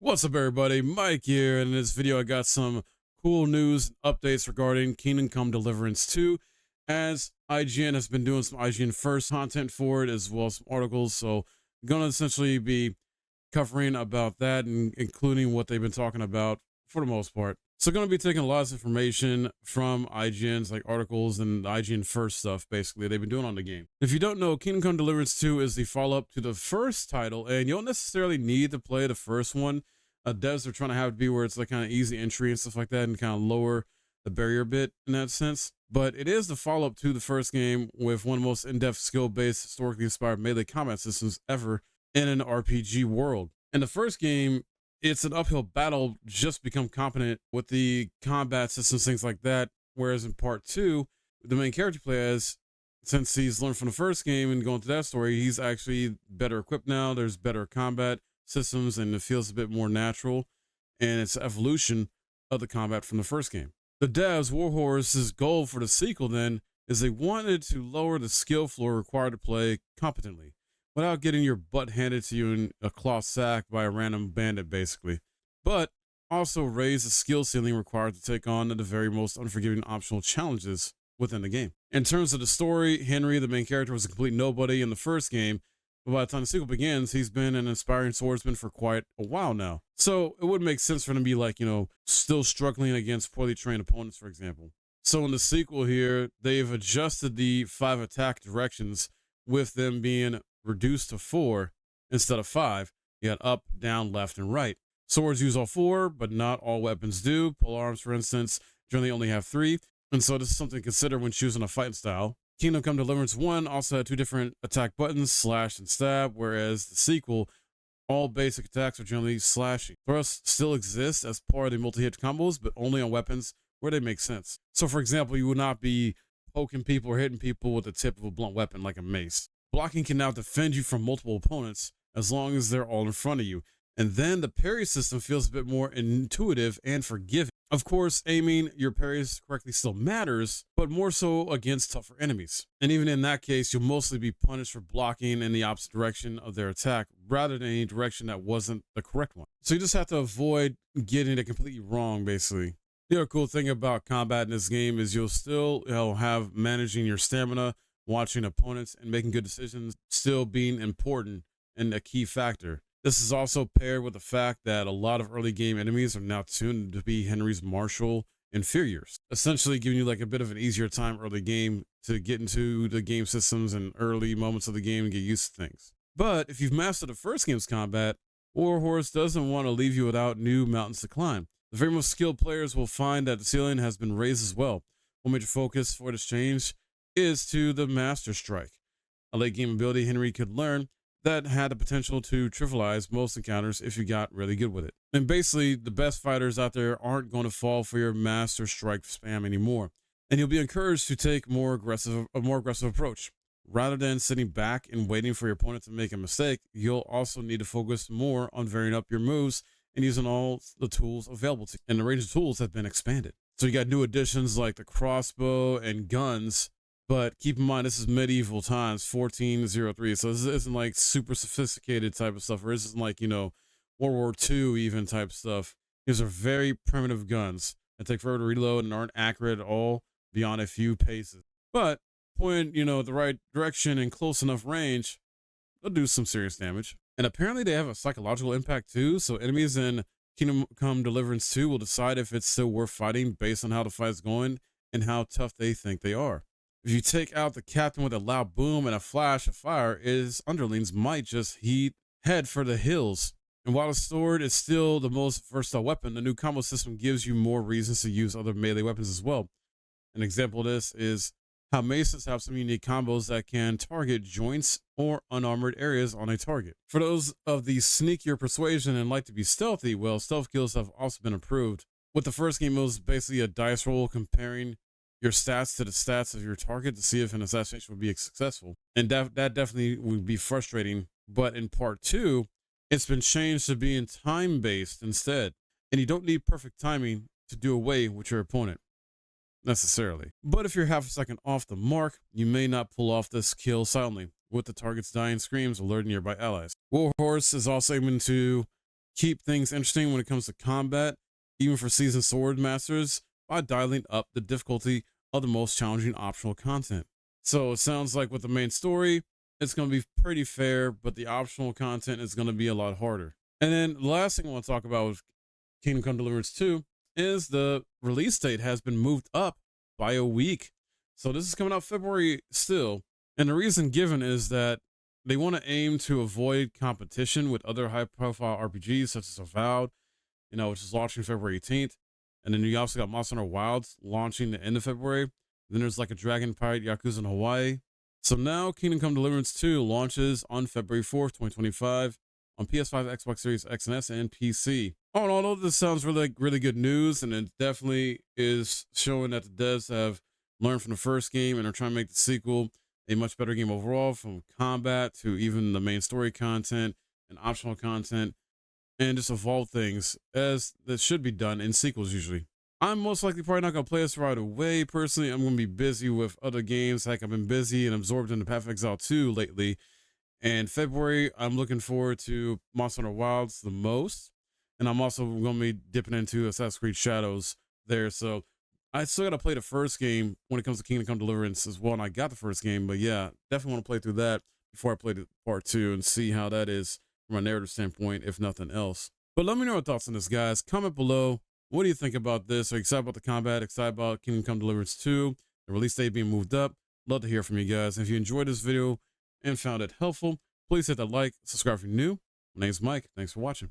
What's up, everybody? Mike here. In this video, I got some cool news and updates regarding Kingdom Come Deliverance 2, as IGN has been doing some IGN first content for it, as well as some articles. So I'm going to essentially be covering about that and including what they've been talking about for the most part. So going to be taking a lot of information from IGN's like articles and IGN first stuff basically they've been doing on the game. If you don't know, Kingdom Come Deliverance 2 is the follow-up to the first title, and you don't necessarily need to play the first one. Devs are trying to have it be where it's like kind of easy entry and stuff like that and kind of lower the barrier a bit in that sense. But it is the follow-up to the first game with one of the most in-depth skill-based, historically inspired melee combat systems ever in an RPG world. In the first game, it's an uphill battle just to become competent with the combat systems, things like that. Whereas in part two, the main character you play as, since he's learned from the first game and going through that story, he's actually better equipped now. There's better combat systems and it feels a bit more natural. And it's evolution of the combat from the first game. The devs, Warhorse's goal for the sequel then is they wanted to lower the skill floor required to play competently, without getting your butt handed to you in a cloth sack by a random bandit, basically. But also raise the skill ceiling required to take on the very most unforgiving optional challenges within the game. In terms of the story, Henry, the main character, was a complete nobody in the first game, but by the time the sequel begins, he's been an inspiring swordsman for quite a while now. So it would make sense for him to be like, still struggling against poorly trained opponents, for example. So in the sequel here, they've adjusted the 5 attack directions, with them being reduced to 4 instead of 5. You got up, down, left, and right. Swords use all 4, but not all weapons do. Polearms, for instance, generally only have 3, and so this is something to consider when choosing a fighting style. Kingdom Come Deliverance 1 also had 2 different attack buttons, slash and stab, whereas the sequel, all basic attacks are generally slashing. Thrusts still exist as part of the multi-hit combos, but only on weapons where they make sense. So for example, you would not be poking people or hitting people with the tip of a blunt weapon like a mace. Blocking can now defend you from multiple opponents as long as they're all in front of you. And then the parry system feels a bit more intuitive and forgiving. Of course, aiming your parries correctly still matters, but more so against tougher enemies. And even in that case, you'll mostly be punished for blocking in the opposite direction of their attack rather than any direction that wasn't the correct one. So you just have to avoid getting it completely wrong, basically. The other cool thing about combat in this game is you'll still have managing your stamina, watching opponents, and making good decisions still being important and a key factor. This is also paired with the fact that a lot of early game enemies are now tuned to be Henry's martial inferiors, essentially giving you like a bit of an easier time early game to get into the game systems and early moments of the game and get used to things. But if you've mastered the first game's combat, Warhorse doesn't want to leave you without new mountains to climb. The very most skilled players will find that the ceiling has been raised as well. One major focus for this change is to the Master Strike, a late game ability Henry could learn that had the potential to trivialize most encounters if you got really good with it. And basically, the best fighters out there aren't going to fall for your Master Strike spam anymore, and you'll be encouraged to take a more aggressive approach. Rather than sitting back and waiting for your opponent to make a mistake, you'll also need to focus more on varying up your moves and using all the tools available to you. And the range of tools have been expanded. So you got new additions like the crossbow and guns. But keep in mind, this is medieval times, 1403. So this isn't like super sophisticated type of stuff, or this isn't like, World War II even type stuff. These are very primitive guns that take forever to reload and aren't accurate at all beyond a few paces. But point, the right direction and close enough range, they'll do some serious damage. And apparently they have a psychological impact too. So enemies in Kingdom Come Deliverance 2 will decide if it's still worth fighting based on how the fight's going and how tough they think they are. If you take out the captain with a loud boom and a flash of fire, his underlings might just head for the hills. And while the sword is still the most versatile weapon, the new combo system gives you more reasons to use other melee weapons as well. An example of this is how maces have some unique combos that can target joints or unarmored areas on a target. For those of the sneakier persuasion and like to be stealthy, well, stealth kills have also been improved. With the first game, it was basically a dice roll comparing your stats to the stats of your target to see if an assassination would be successful. And that definitely would be frustrating. But in part 2, it's been changed to being time-based instead. And you don't need perfect timing to do away with your opponent, necessarily. But if you're half a second off the mark, you may not pull off this kill silently, with the target's dying screams alerting nearby allies. Warhorse is also aiming to keep things interesting when it comes to combat, even for seasoned sword masters, by dialing up the difficulty of the most challenging optional content. So it sounds like with the main story, it's going to be pretty fair, but the optional content is going to be a lot harder. And then the last thing I want to talk about with Kingdom Come Deliverance 2 is the release date has been moved up by a week. So this is coming out February still. And the reason given is that they want to aim to avoid competition with other high profile RPGs such as Avowed, which is launching February 18th. And then you also got Monster Hunter Wilds launching the end of February. And then there's like a Dragon Pirate Yakuza in Hawaii. So now Kingdom Come Deliverance 2 launches on February 4th, 2025 on PS5, Xbox Series X and S, and PC. All in all, this sounds really good news, and it definitely is showing that the devs have learned from the first game and are trying to make the sequel a much better game overall, from combat to even the main story content and optional content, and just evolve things as that should be done in sequels usually. I'm most likely probably not going to play this right away. Personally, I'm going to be busy with other games. Like, I've been busy and absorbed into Path of Exile 2 lately. And February, I'm looking forward to Monster Hunter Wilds the most. And I'm also going to be dipping into Assassin's Creed Shadows there. So I still got to play the first game when it comes to Kingdom Come Deliverance as well. And I got the first game. But yeah, definitely want to play through that before I play the part 2 and see how that is from a narrative standpoint, if nothing else. But let me know your thoughts on this, guys. Comment below. What do you think about this? Are you excited about the combat? Excited about Kingdom Come Deliverance 2? The release date being moved up? Love to hear from you guys. If you enjoyed this video and found it helpful, please hit that like, subscribe if you're new. My name's Mike. Thanks for watching.